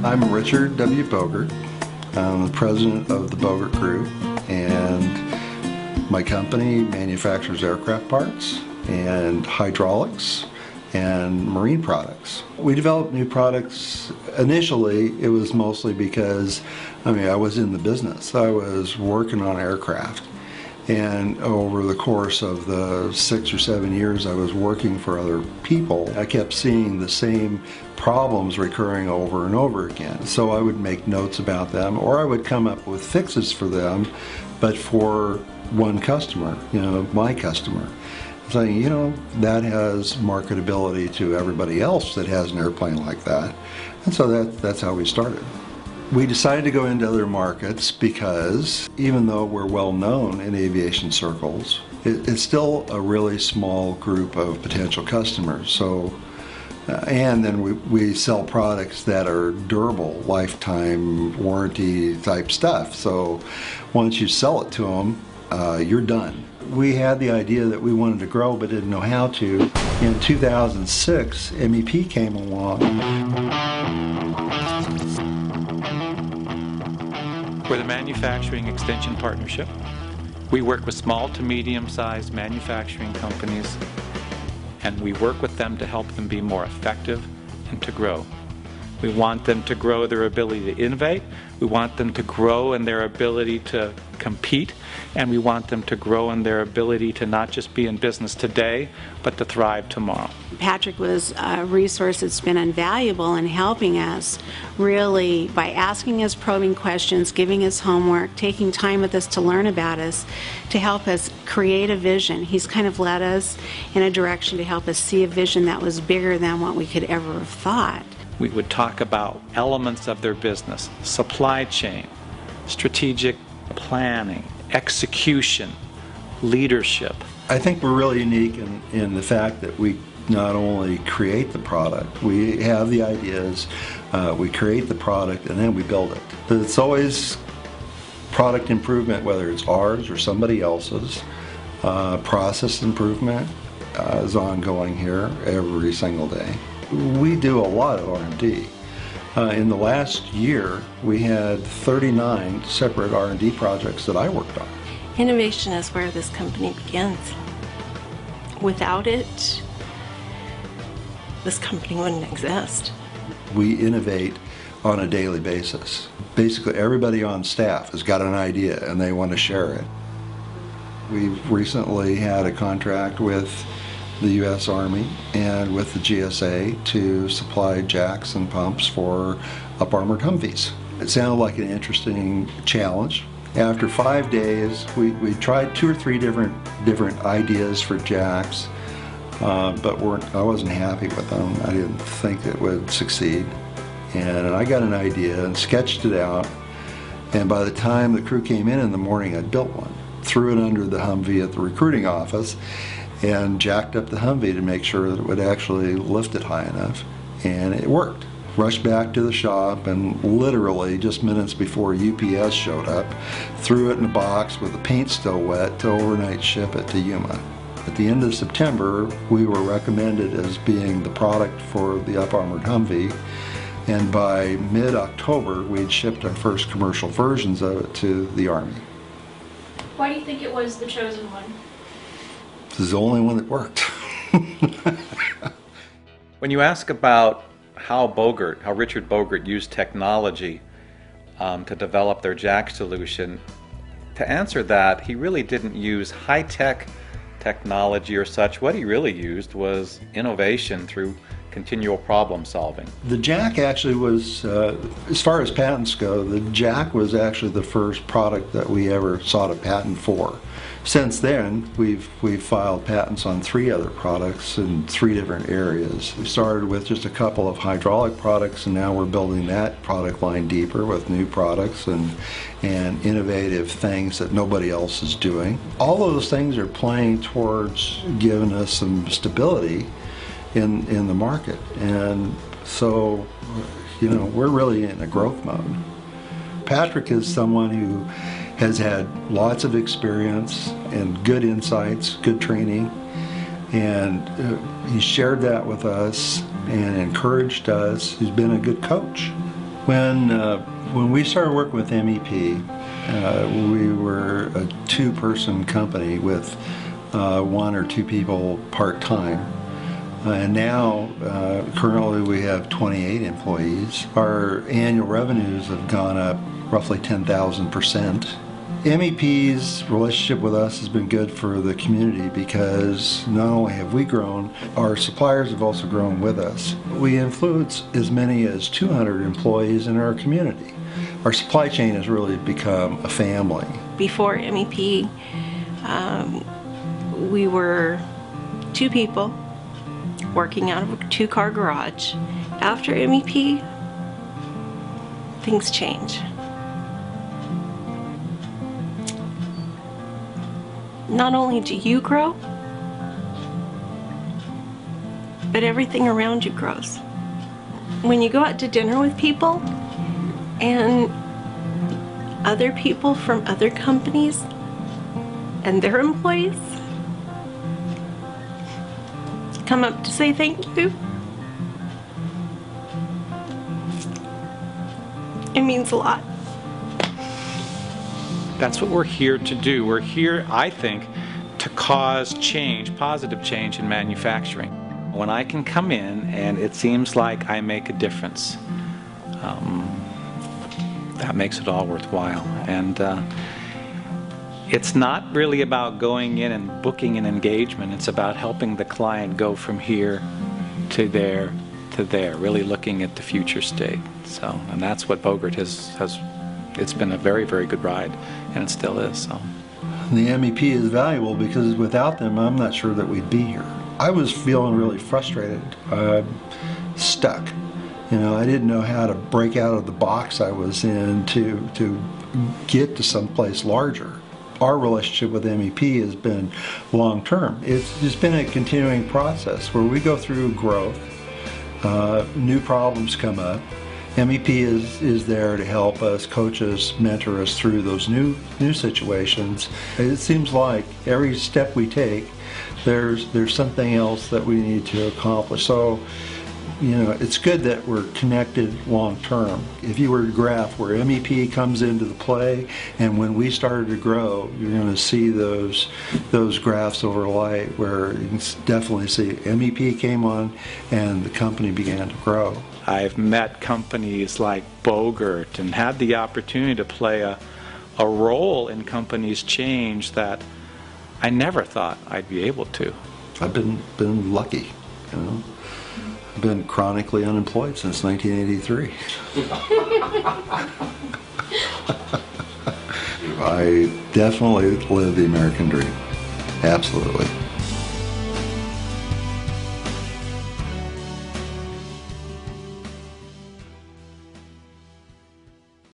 I'm Richard W. Bogert. I'm the president of the Bogert Group, and my company manufactures aircraft parts and hydraulics and marine products. We developed new products. Initially, it was mostly because, I was in the business. I was working on aircraft. And over the course of the 6 or 7 years I was working for other people, I kept seeing the same problems recurring over and over again. So I would make notes about them, or I would come up with fixes for them, but for one customer, my customer. Saying, that has marketability to everybody else that has an airplane like that. And so that's how we started. We decided to go into other markets because even though we're well known in aviation circles, it's still a really small group of potential customers. So, and then we sell products that are durable, lifetime warranty type stuff. So once you sell it to them, you're done. We had the idea that we wanted to grow but didn't know how to. In 2006, MEP came along. We're the Manufacturing Extension Partnership. We work with small to medium-sized manufacturing companies, and we work with them to help them be more effective and to grow. We want them to grow their ability to innovate, we want them to grow in their ability to compete, and we want them to grow in their ability to not just be in business today, but to thrive tomorrow. Patrick was a resource that's been invaluable in helping us really by asking us probing questions, giving us homework, taking time with us to learn about us, to help us create a vision. He's kind of led us in a direction to help us see a vision that was bigger than what we could ever have thought. We would talk about elements of their business, supply chain, strategic planning, execution, leadership. I think we're really unique in the fact that we not only create the product, we have the ideas, we create the product, and then we build it. It's always product improvement, whether it's ours or somebody else's. Process improvement is ongoing here every single day. We do a lot of R&D. In the last year, we had 39 separate R&D projects that I worked on. Innovation is where this company begins. Without it, this company wouldn't exist. We innovate on a daily basis. Basically, everybody on staff has got an idea and they want to share it. We've recently had a contract with the U.S. Army and with the GSA to supply jacks and pumps for up-armored Humvees. It sounded like an interesting challenge. After 5 days, we tried 2 or 3 different ideas for jacks, but I wasn't happy with them. I didn't think it would succeed. And I got an idea and sketched it out, and by the time the crew came in the morning, I'd built one. Threw it under the Humvee at the recruiting office and jacked up the Humvee to make sure that it would actually lift it high enough, and it worked. Rushed back to the shop, and literally just minutes before UPS showed up, threw it in a box with the paint still wet to overnight ship it to Yuma. At the end of September, we were recommended as being the product for the up-armored Humvee, and by mid-October we'd shipped our first commercial versions of it to the Army. Why do you think it was the chosen one? This is the only one that worked. When you ask about how Richard Bogert used technology to develop their jack solution, to answer that, he really didn't use high-tech technology or such. What he really used was innovation through continual problem solving. The jack actually was, as far as patents go, the jack was actually the first product that we ever sought a patent for. Since then, we've filed patents on 3 other products in 3 different areas. We started with just a couple of hydraulic products, and now we're building that product line deeper with new products and innovative things that nobody else is doing. All those things are playing towards giving us some stability in the market, and so we're really in a growth mode. Patrick is someone who has had lots of experience and good insights, good training, and he shared that with us and encouraged us. He's been a good coach, When we started working with MEP, we were a two-person company with one or two people part-time. And now, currently we have 28 employees. Our annual revenues have gone up roughly 10,000%. MEP's relationship with us has been good for the community because not only have we grown, our suppliers have also grown with us. We influence as many as 200 employees in our community. Our supply chain has really become a family. Before MEP, we were two people working out of a two-car garage. After MEP, things change. Not only do you grow, but everything around you grows. When you go out to dinner with people and other people from other companies and their employees come up to say thank you, it means a lot. That's what we're here to do. We're here, I think, to cause change, positive change in manufacturing. When I can come in and it seems like I make a difference, that makes it all worthwhile. And it's not really about going in and booking an engagement. It's about helping the client go from here to there, really looking at the future state. So, and that's what Bogert has it's been a very, very good ride, and it still is. So. The MEP is valuable because without them, I'm not sure that we'd be here. I was feeling really frustrated, stuck. You know, I didn't know how to break out of the box I was in to get to someplace larger. Our relationship with MEP has been long-term. It's just been a continuing process where we go through growth, new problems come up. MEP is there to help us, coach us, mentor us through those new situations. It seems like every step we take, there's something else that we need to accomplish. So, you know, it's good that we're connected long term. If you were to graph where MEP comes into the play, and when we started to grow, you're going to see those graphs overlay where you can definitely see MEP came on and the company began to grow. I've met companies like Bogert and had the opportunity to play a role in companies' change that I never thought I'd be able to. I've been lucky, you know. I've been chronically unemployed since 1983. I definitely live the American dream. Absolutely.